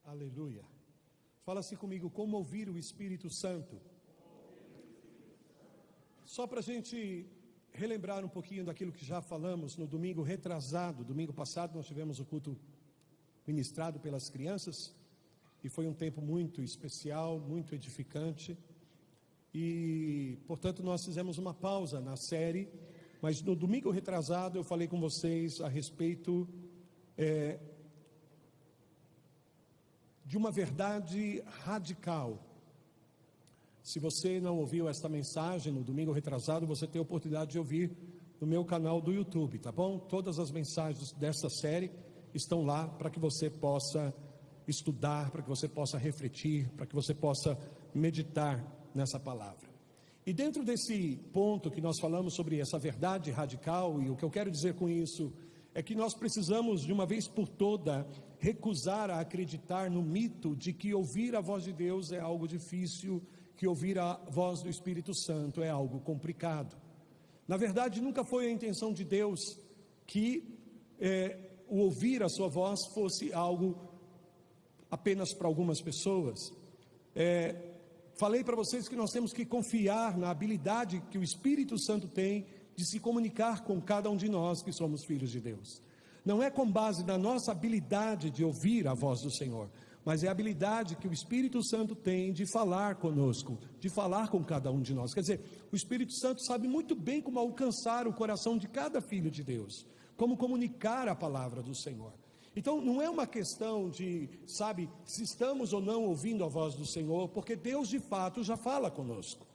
Aleluia. Fala assim comigo, como ouvir o Espírito Santo? Só para a gente relembrar um pouquinho daquilo que já falamos no domingo retrasado. Domingo passado nós tivemos o culto ministrado pelas crianças e foi um tempo muito especial, muito edificante. E, portanto, nós fizemos uma pausa na série, mas no domingo retrasado eu falei com vocês a respeito de uma verdade radical. Se você não ouviu esta mensagem no domingo retrasado, você tem a oportunidade de ouvir no meu canal do YouTube, tá bom? Todas as mensagens desta série estão lá para que você possa estudar, para que você possa refletir, para que você possa meditar nessa palavra. E dentro desse ponto que nós falamos sobre essa verdade radical, e o que eu quero dizer com isso é que nós precisamos de uma vez por toda recusar a acreditar no mito de que ouvir a voz de Deus é algo difícil, que ouvir a voz do Espírito Santo é algo complicado. Na verdade, nunca foi a intenção de Deus que o ouvir a sua voz fosse algo apenas para algumas pessoas. Falei para vocês que nós temos que confiar na habilidade que o Espírito Santo tem de se comunicar com cada um de nós que somos filhos de Deus. Não é com base na nossa habilidade de ouvir a voz do Senhor, mas é a habilidade que o Espírito Santo tem de falar conosco, de falar com cada um de nós. Quer dizer, o Espírito Santo sabe muito bem como alcançar o coração de cada filho de Deus, como comunicar a palavra do Senhor. Então não é uma questão de, se estamos ou não ouvindo a voz do Senhor, porque Deus de fato já fala conosco.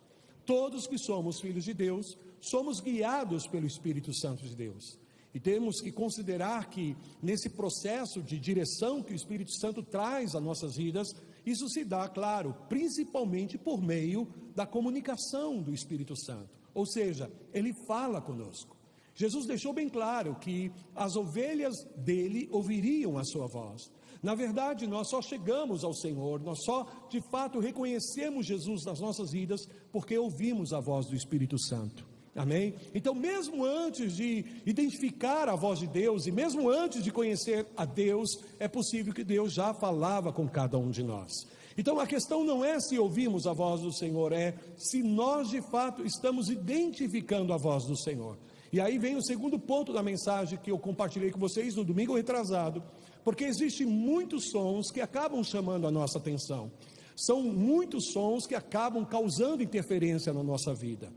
Todos que somos filhos de Deus, somos guiados pelo Espírito Santo de Deus. E temos que considerar que nesse processo de direção que o Espírito Santo traz às nossas vidas, isso se dá, claro, principalmente por meio da comunicação do Espírito Santo. Ou seja, ele fala conosco. Jesus deixou bem claro que as ovelhas dele ouviriam a sua voz. Na verdade, nós só chegamos ao Senhor, nós só de fato reconhecemos Jesus nas nossas vidas porque ouvimos a voz do Espírito Santo. Amém? Então, mesmo antes de identificar a voz de Deus e mesmo antes de conhecer a Deus, é possível que Deus já falava com cada um de nós. Então, a questão não é se ouvimos a voz do Senhor, é se nós de fato estamos identificando a voz do Senhor. E aí vem o segundo ponto da mensagem que eu compartilhei com vocês no domingo retrasado, porque existem muitos sons que acabam chamando a nossa atenção. São muitos sons que acabam causando interferência na nossa vida.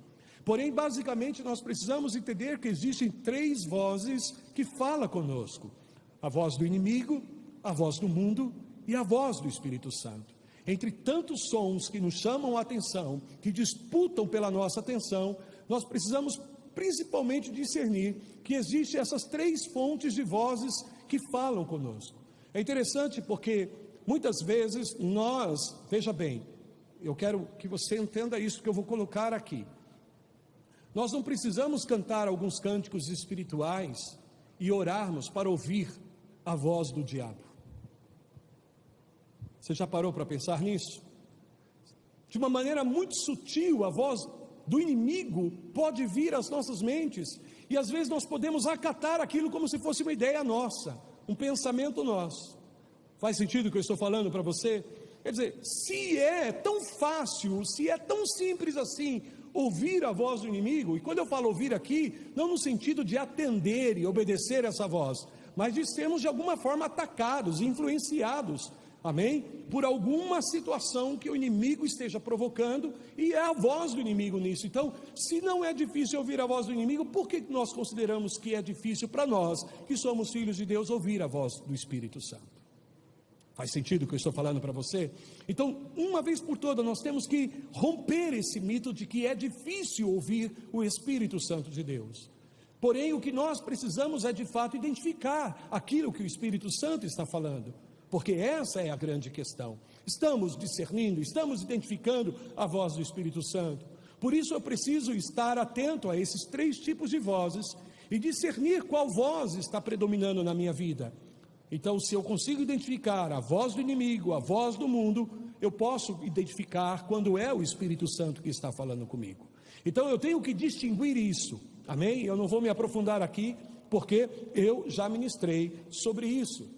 Porém, basicamente, nós precisamos entender que existem três vozes que falam conosco: a voz do inimigo, a voz do mundo e a voz do Espírito Santo. Entre tantos sons que nos chamam a atenção, que disputam pela nossa atenção, nós precisamos principalmente discernir que existem essas três fontes de vozes que falam conosco. É interessante porque muitas vezes veja bem, eu quero que você entenda isso que eu vou colocar aqui. Nós não precisamos cantar alguns cânticos espirituais e orarmos para ouvir a voz do diabo. Você já parou para pensar nisso? De uma maneira muito sutil, a voz do inimigo pode vir às nossas mentes, e às vezes nós podemos acatar aquilo como se fosse uma ideia nossa, um pensamento nosso. Faz sentido o que eu estou falando para você? Quer dizer, se é tão fácil, se é tão simples assim, ouvir a voz do inimigo, e quando eu falo ouvir aqui, não no sentido de atender e obedecer essa voz, mas de sermos de alguma forma atacados, influenciados, amém? Por alguma situação que o inimigo esteja provocando, e é a voz do inimigo nisso. Então, se não é difícil ouvir a voz do inimigo, por que nós consideramos que é difícil para nós, que somos filhos de Deus, ouvir a voz do Espírito Santo? Faz sentido o que eu estou falando para você? Então, uma vez por todas, nós temos que romper esse mito de que é difícil ouvir o Espírito Santo de Deus. Porém, o que nós precisamos é de fato identificar aquilo que o Espírito Santo está falando, porque essa é a grande questão. Estamos discernindo, estamos identificando a voz do Espírito Santo. Por isso eu preciso estar atento a esses três tipos de vozes e discernir qual voz está predominando na minha vida. Então, se eu consigo identificar a voz do inimigo, a voz do mundo, eu posso identificar quando é o Espírito Santo que está falando comigo. Então, eu tenho que distinguir isso, amém? Eu não vou me aprofundar aqui, porque eu já ministrei sobre isso.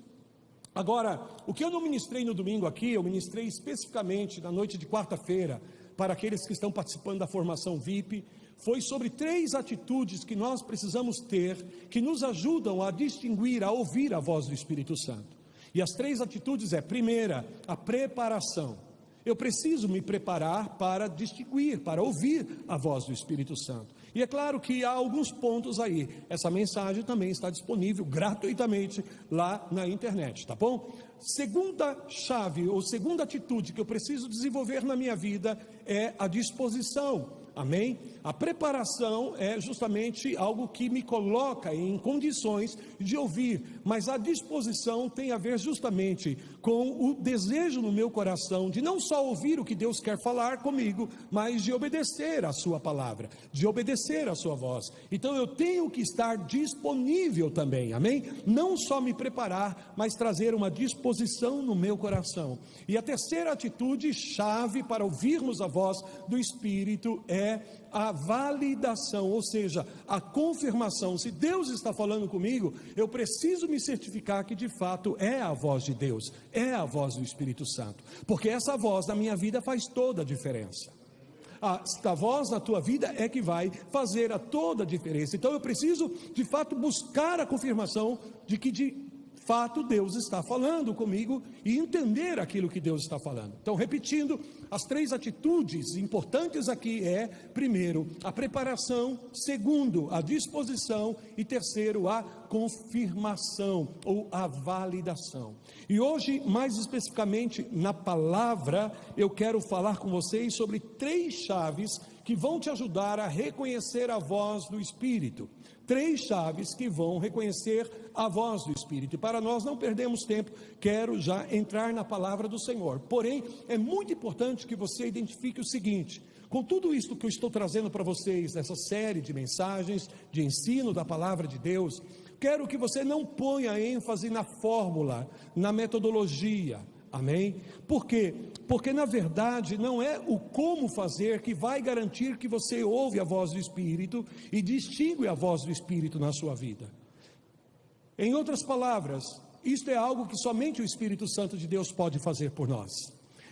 Agora, o que eu não ministrei no domingo aqui, eu ministrei especificamente na noite de quarta-feira, para aqueles que estão participando da formação VIP, foi sobre 3 atitudes que nós precisamos ter, que nos ajudam a distinguir, a ouvir a voz do Espírito Santo. E as 3 atitudes primeira, a preparação. Eu preciso me preparar para distinguir, para ouvir a voz do Espírito Santo. E é claro que há alguns pontos aí. Essa mensagem também está disponível gratuitamente lá na internet, tá bom? Segunda chave, ou segunda atitude que eu preciso desenvolver na minha vida é a disposição. Amém? A preparação é justamente algo que me coloca em condições de ouvir, mas a disposição tem a ver justamente com o desejo no meu coração de não só ouvir o que Deus quer falar comigo, mas de obedecer a sua palavra, de obedecer a sua voz. Então eu tenho que estar disponível também, amém? Não só me preparar, mas trazer uma disposição no meu coração. E a terceira atitude chave para ouvirmos a voz do Espírito é a validação, ou seja, a confirmação. Se Deus está falando comigo, eu preciso me certificar que de fato é a voz de Deus, é a voz do Espírito Santo, porque essa voz na minha vida faz toda a diferença. A voz na tua vida é que vai fazer toda a diferença. Então eu preciso de fato buscar a confirmação de que de fato Deus está falando comigo e entender aquilo que Deus está falando. Então, repetindo, as 3 atitudes importantes aqui primeiro, a preparação, segundo, a disposição e terceiro, a confirmação ou a validação. E hoje, mais especificamente na palavra, eu quero falar com vocês sobre 3 chaves que vão te ajudar a reconhecer a voz do Espírito. 3 chaves que vão reconhecer a voz do Espírito. E para nós não perdermos tempo, quero já entrar na palavra do Senhor. Porém, é muito importante que você identifique o seguinte: com tudo isso que eu estou trazendo para vocês, nessa série de mensagens, de ensino da palavra de Deus, quero que você não ponha ênfase na fórmula, na metodologia. Amém? Por quê? Porque na verdade não é o como fazer que vai garantir que você ouve a voz do Espírito e distingue a voz do Espírito na sua vida. Em outras palavras, isto é algo que somente o Espírito Santo de Deus pode fazer por nós.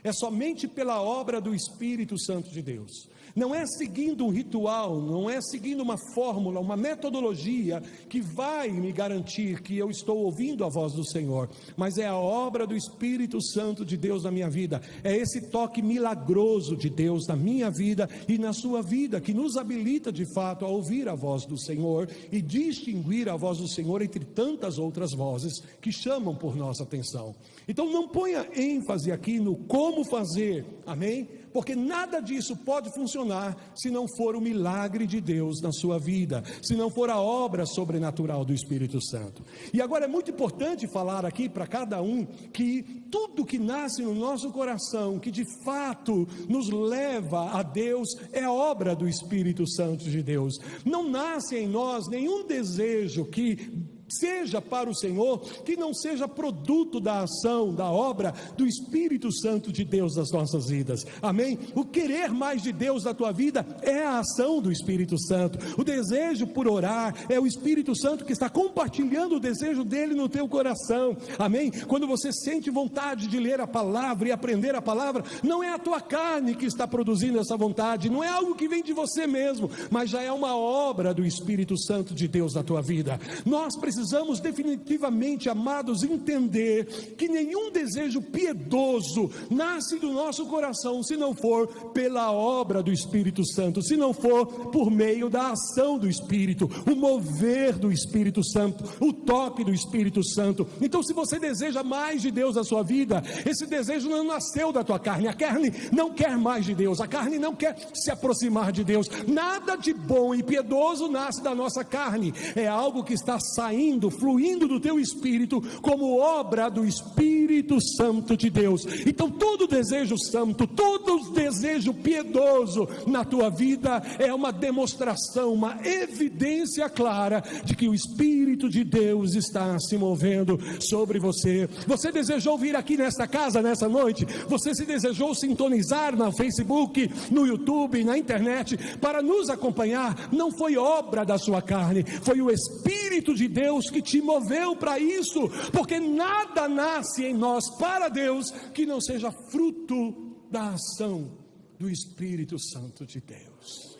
É somente pela obra do Espírito Santo de Deus. Não é seguindo um ritual, não é seguindo uma fórmula, uma metodologia que vai me garantir que eu estou ouvindo a voz do Senhor, mas é a obra do Espírito Santo de Deus na minha vida. É esse toque milagroso de Deus na minha vida e na sua vida que nos habilita de fato a ouvir a voz do Senhor e distinguir a voz do Senhor entre tantas outras vozes que chamam por nossa atenção. Então não ponha ênfase aqui no como fazer, amém? Porque nada disso pode funcionar se não for o milagre de Deus na sua vida, se não for a obra sobrenatural do Espírito Santo. E agora é muito importante falar aqui para cada um que tudo que nasce no nosso coração, que de fato nos leva a Deus, é obra do Espírito Santo de Deus. Não nasce em nós nenhum desejo que seja para o Senhor, que não seja produto da ação, da obra do Espírito Santo de Deus nas nossas vidas, amém? O querer mais de Deus na tua vida é a ação do Espírito Santo. O desejo por orar é o Espírito Santo que está compartilhando o desejo dele no teu coração, amém? Quando você sente vontade de ler a palavra e aprender a palavra, não é a tua carne que está produzindo essa vontade, não é algo que vem de você mesmo, mas já é uma obra do Espírito Santo de Deus na tua vida. Nós precisamos definitivamente, amados, entender que nenhum desejo piedoso nasce do nosso coração se não for pela obra do Espírito Santo, se não for por meio da ação do Espírito, o mover do Espírito Santo, o toque do Espírito Santo. Então, se você deseja mais de Deus na sua vida, esse desejo não nasceu da tua carne. A carne não quer mais de Deus, a carne não quer se aproximar de Deus. Nada de bom e piedoso nasce da nossa carne, é algo que está saindo, fluindo do teu espírito como obra do Espírito Santo de Deus. Então todo desejo santo, todo desejo piedoso na tua vida é uma demonstração, uma evidência clara de que o Espírito de Deus está se movendo sobre você. Você desejou vir aqui nesta casa nessa noite? Você se desejou sintonizar no Facebook, no YouTube, na internet para nos acompanhar? Não foi obra da sua carne, foi o Espírito de Deus Deus que te moveu para isso, porque nada nasce em nós para Deus que não seja fruto da ação do Espírito Santo de Deus.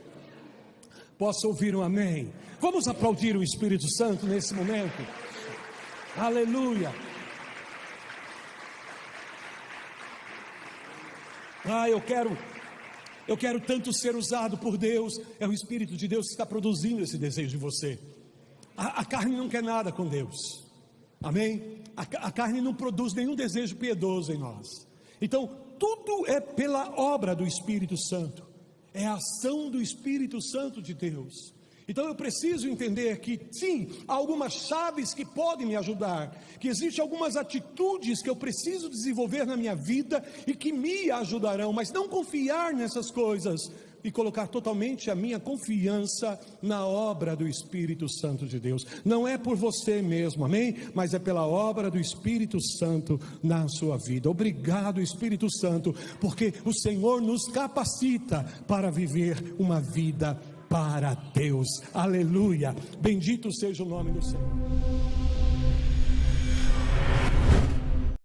Posso ouvir um amém? Vamos aplaudir o Espírito Santo nesse momento? Aleluia! Eu quero tanto ser usado por Deus. É o Espírito de Deus que está produzindo esse desejo em você. A carne não quer nada com Deus, amém? A carne não produz nenhum desejo piedoso em nós. Então tudo é pela obra do Espírito Santo, é a ação do Espírito Santo de Deus. Então eu preciso entender que sim, há algumas chaves que podem me ajudar, que existem algumas atitudes que eu preciso desenvolver na minha vida e que me ajudarão, mas não confiar nessas coisas e colocar totalmente a minha confiança na obra do Espírito Santo de Deus. Não é por você mesmo, amém? Mas é pela obra do Espírito Santo na sua vida. Obrigado, Espírito Santo, porque o Senhor nos capacita para viver uma vida para Deus. Aleluia. Bendito seja o nome do Senhor.